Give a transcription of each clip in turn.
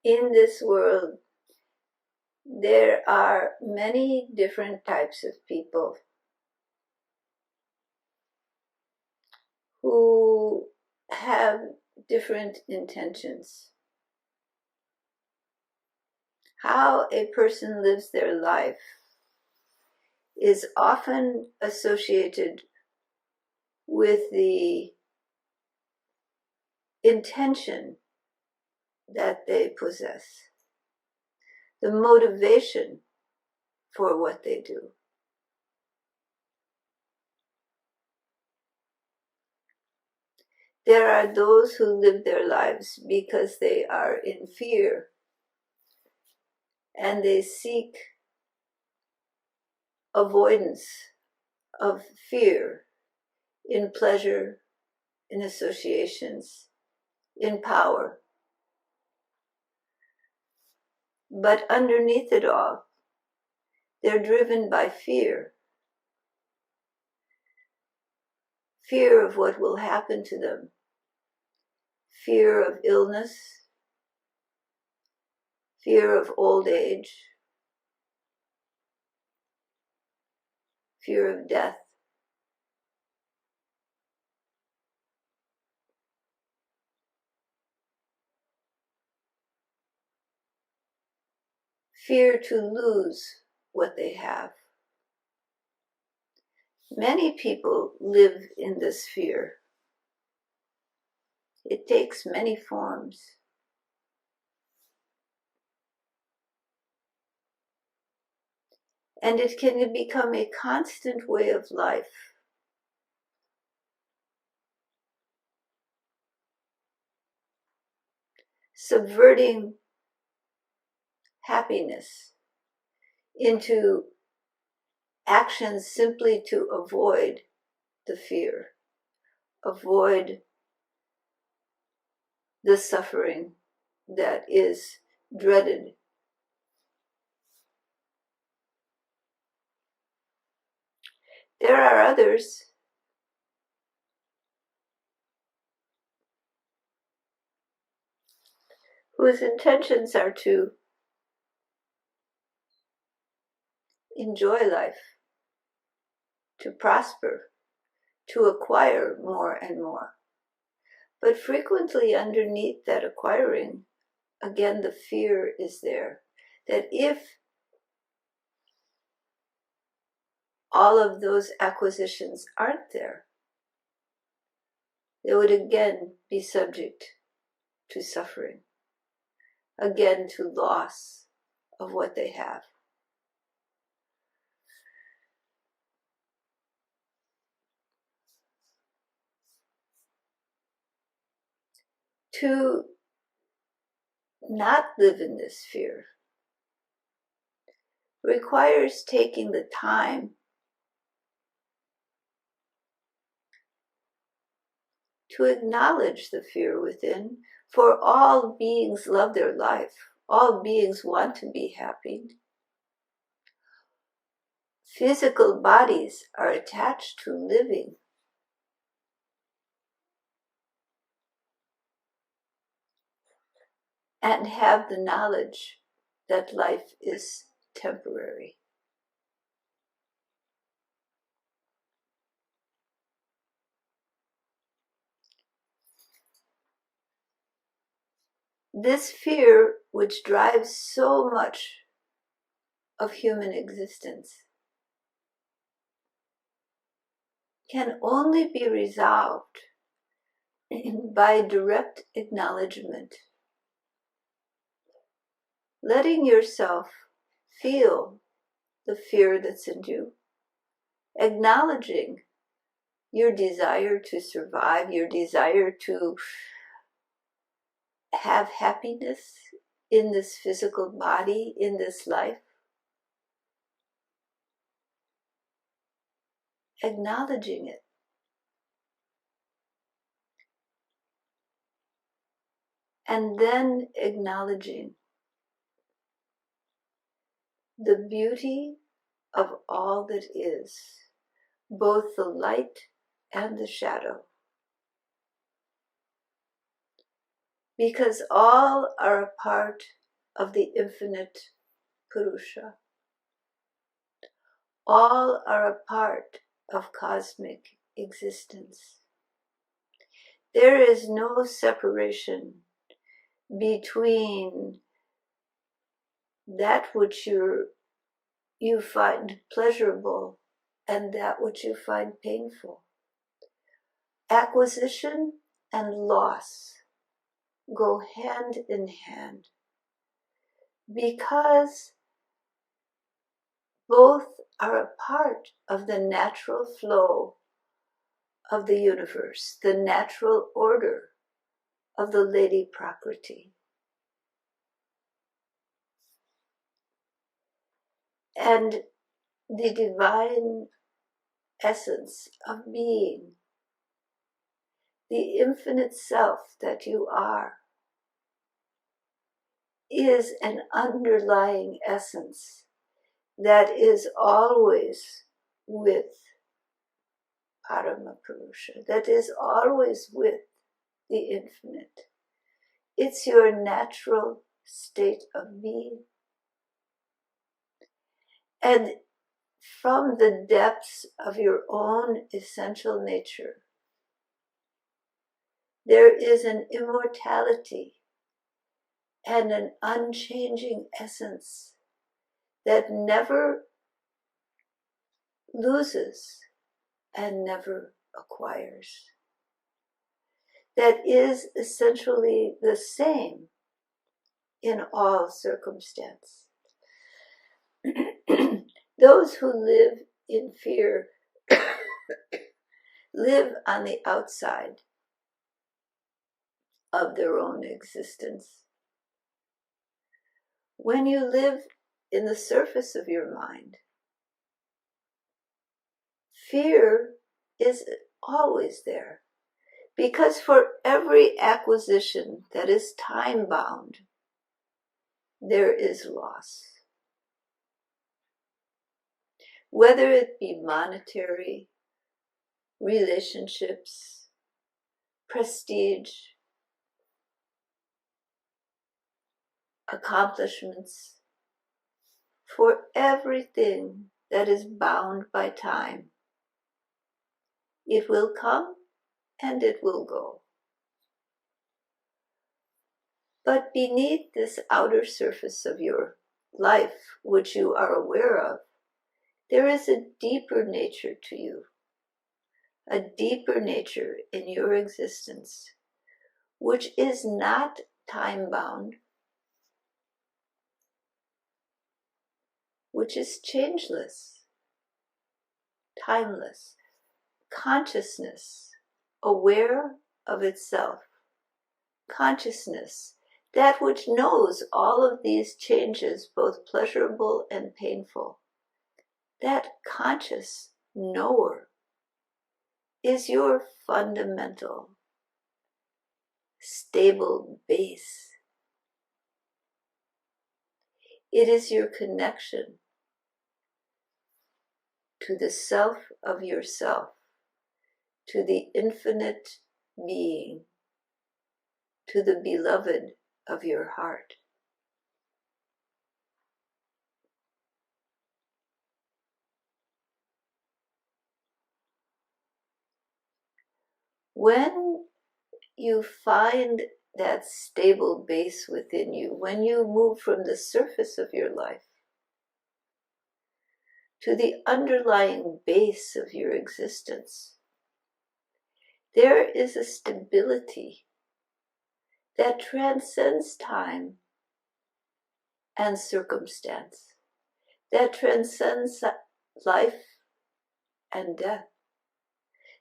In this world, there are many different types of people who have different intentions. How a person lives their life is often associated with the intention that they possess, the motivation for what they do. There are those who live their lives because they are in fear and they seek avoidance of fear in pleasure, in associations, in power. But underneath it all, they're driven by fear. Fear of what will happen to them. Fear of illness. Fear of old age. Fear of death. Fear to lose what they have. Many people live in this fear. It takes many forms. And it can become a constant way of life. Subverting happiness into actions simply to avoid the fear, avoid the suffering that is dreaded. There are others whose intentions are to enjoy life, to prosper, to acquire more and more. But frequently underneath that acquiring, again, the fear is there that if all of those acquisitions aren't there, they would again be subject to suffering, again to loss of what they have. To not live in this fear requires taking the time to acknowledge the fear within, for all beings love their life. All beings want to be happy. Physical bodies are attached to living. And have the knowledge that life is temporary. This fear, which drives so much of human existence, can only be resolved by direct acknowledgement. Letting yourself feel the fear that's in you, acknowledging your desire to survive, your desire to have happiness in this physical body, in this life. Acknowledging it. And then acknowledging the beauty of all that is, both the light and the shadow. because all are a part of the infinite Purusha. All are a part of cosmic existence. There is no separation between that which you find pleasurable and that which you find painful. Acquisition and loss go hand in hand because both are a part of the natural flow of the universe, the natural order of the Lady Prakriti. And the divine essence of being, the infinite self that you are, is an underlying essence that is always with Paramapurusha, that is always with the infinite. It's your natural state of being. And from the depths of your own essential nature, there is an immortality and an unchanging essence that never loses and never acquires. That is essentially the same in all circumstance. Those who live in fear live on the outside of their own existence. When you live in the surface of your mind, fear is always there, because for every acquisition that is time-bound, there is loss. Whether it be monetary, relationships, prestige, accomplishments, for everything that is bound by time, it will come and it will go. But beneath this outer surface of your life, which you are aware of, there is a deeper nature to you, a deeper nature in your existence, which is not time-bound, which is changeless, timeless, consciousness, aware of itself, consciousness, that which knows all of these changes, both pleasurable and painful. That conscious knower is your fundamental, stable base. It is your connection to the self of yourself, to the infinite being, to the beloved of your heart. When you find that stable base within you, when you move from the surface of your life to the underlying base of your existence, there is a stability that transcends time and circumstance, that transcends life and death,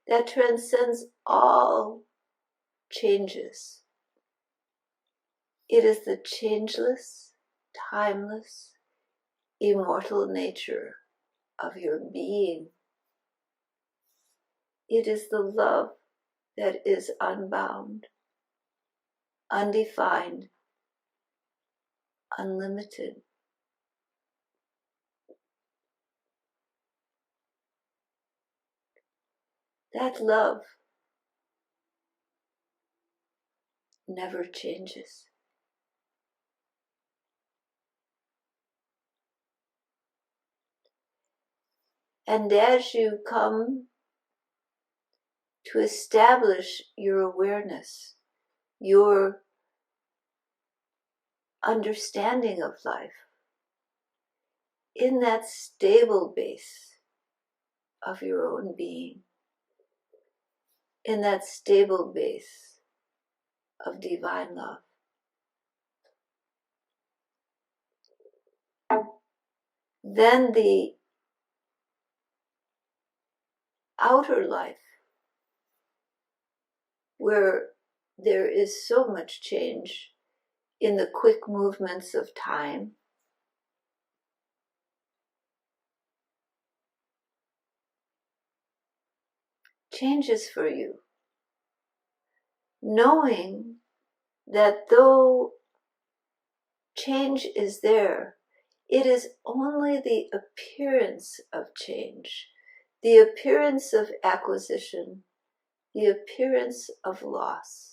that transcends all changes. It is the changeless, timeless, immortal nature of your being. It is the love that is unbound, undefined, unlimited. That love never changes. And as you come to establish your awareness, your understanding of life, in that stable base of your own being, in that stable base of divine love, then the outer life, where there is so much change in the quick movements of time, changes for you, knowing that though change is there, it is only the appearance of change, the appearance of acquisition, the appearance of loss.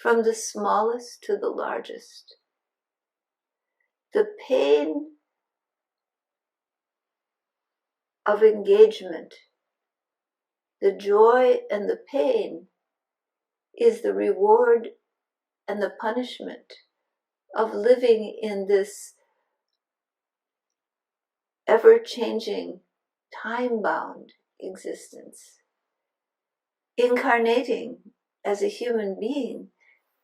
From the smallest to the largest, the pain of engagement, the joy and the pain, is the reward and the punishment of living in this ever-changing, time-bound existence. Incarnating as a human being,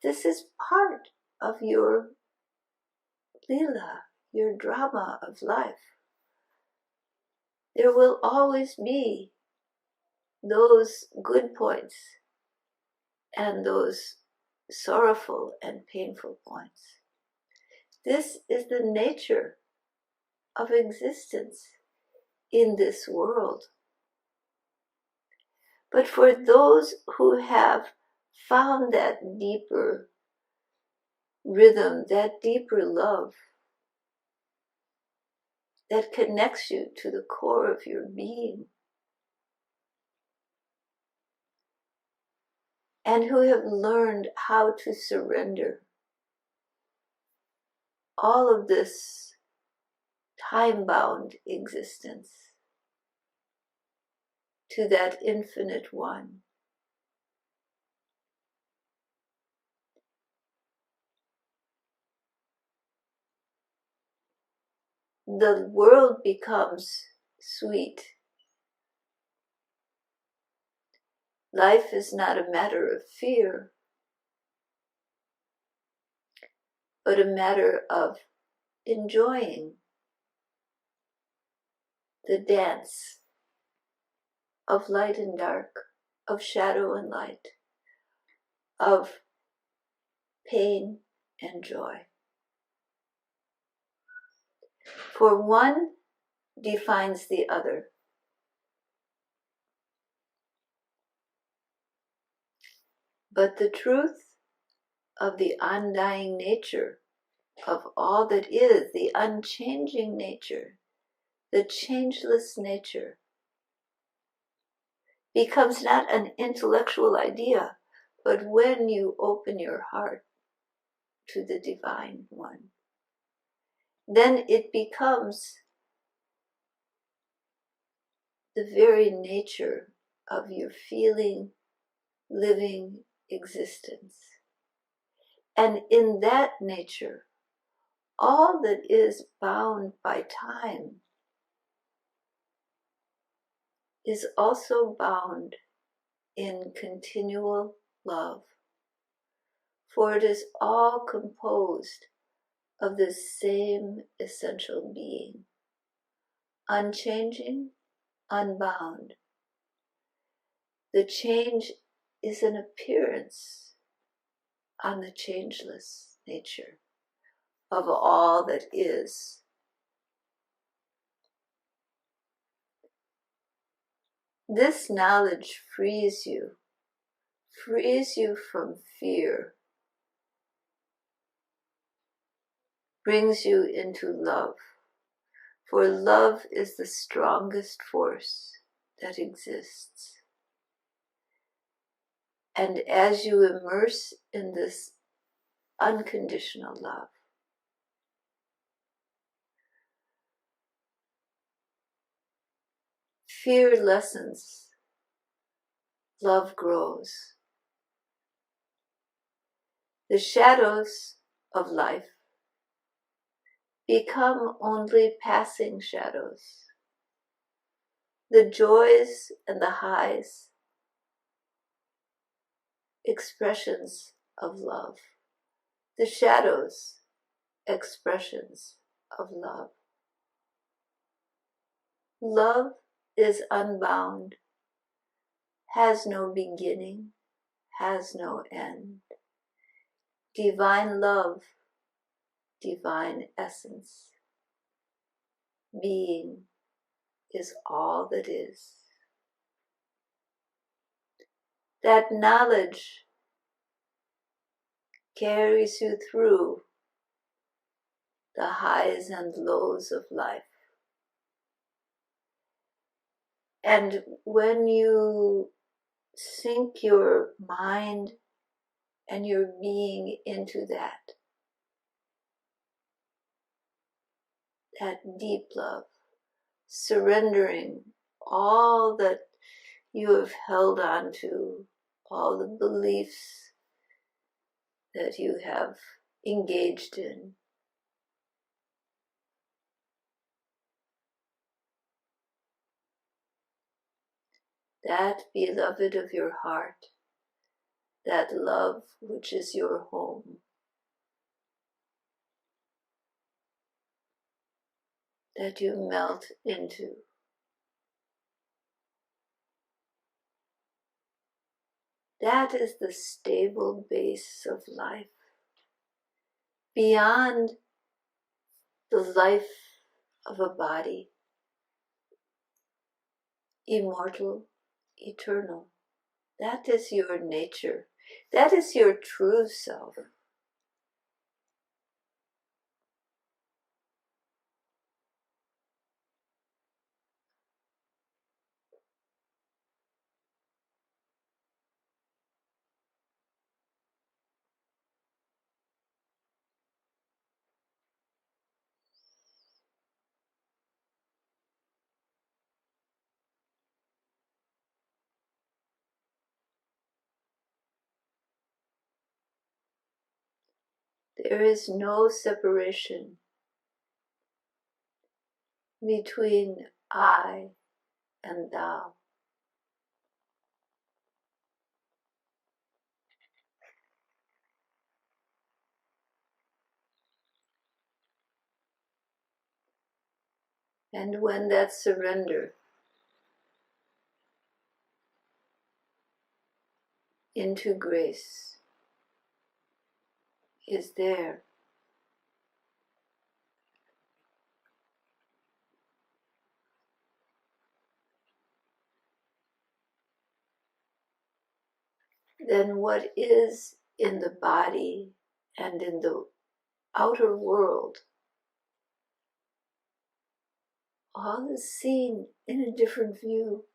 this is part of your lila, your drama of life. There will always be those good points and those sorrowful and painful points. This is the nature of existence in this world. But for those who have found that deeper rhythm, that deeper love, that connects you to the core of your being, and who have learned how to surrender all of this time-bound existence to that infinite one. The world becomes sweet. Life is not a matter of fear, but a matter of enjoying the dance of light and dark, of shadow and light, of pain and joy. For one defines the other. But the truth of the undying nature of all that is, the unchanging nature, the changeless nature, becomes not an intellectual idea, but when you open your heart to the Divine One, then it becomes the very nature of your feeling, living existence. And in that nature, all that is bound by time is also bound in continual love, for it is all composed of the same essential being, unchanging, unbound. The change is an appearance on the changeless nature of all that is. This knowledge frees you from fear, brings you into love, for love is the strongest force that exists. And as you immerse in this unconditional love, fear lessens, love grows. The shadows of life become only passing shadows. The joys and the highs, expressions of love. The shadows, expressions of love. Love is unbound, has no beginning, has no end. Divine love, divine essence. Being is all that is. That knowledge carries you through the highs and lows of life. And when you sink your mind and your being into that deep love, surrendering all that you have held on to, all the beliefs that you have engaged in, that beloved of your heart, that love which is your home, that you melt into. That is the stable base of life. Beyond the life of a body, immortal, eternal. That is your nature. That is your true self. There is no separation between I and thou. And when that surrender into grace is there, then what is in the body and in the outer world, all is seen in a different view.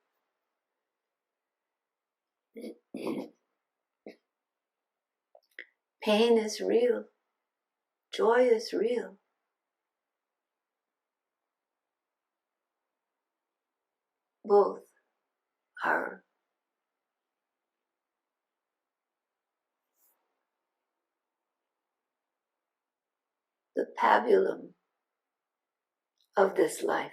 Pain is real. Joy is real. Both are the pabulum of this life.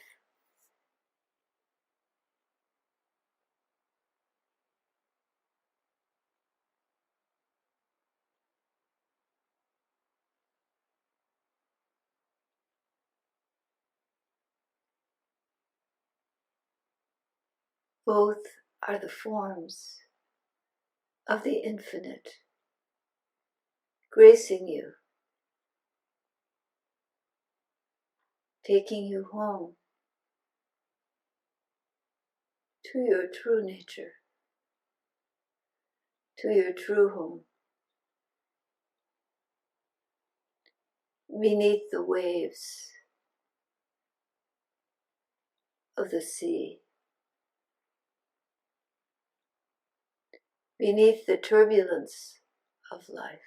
Both are the forms of the infinite, gracing you, taking you home to your true nature, to your true home, beneath the waves of the sea, beneath the turbulence of life.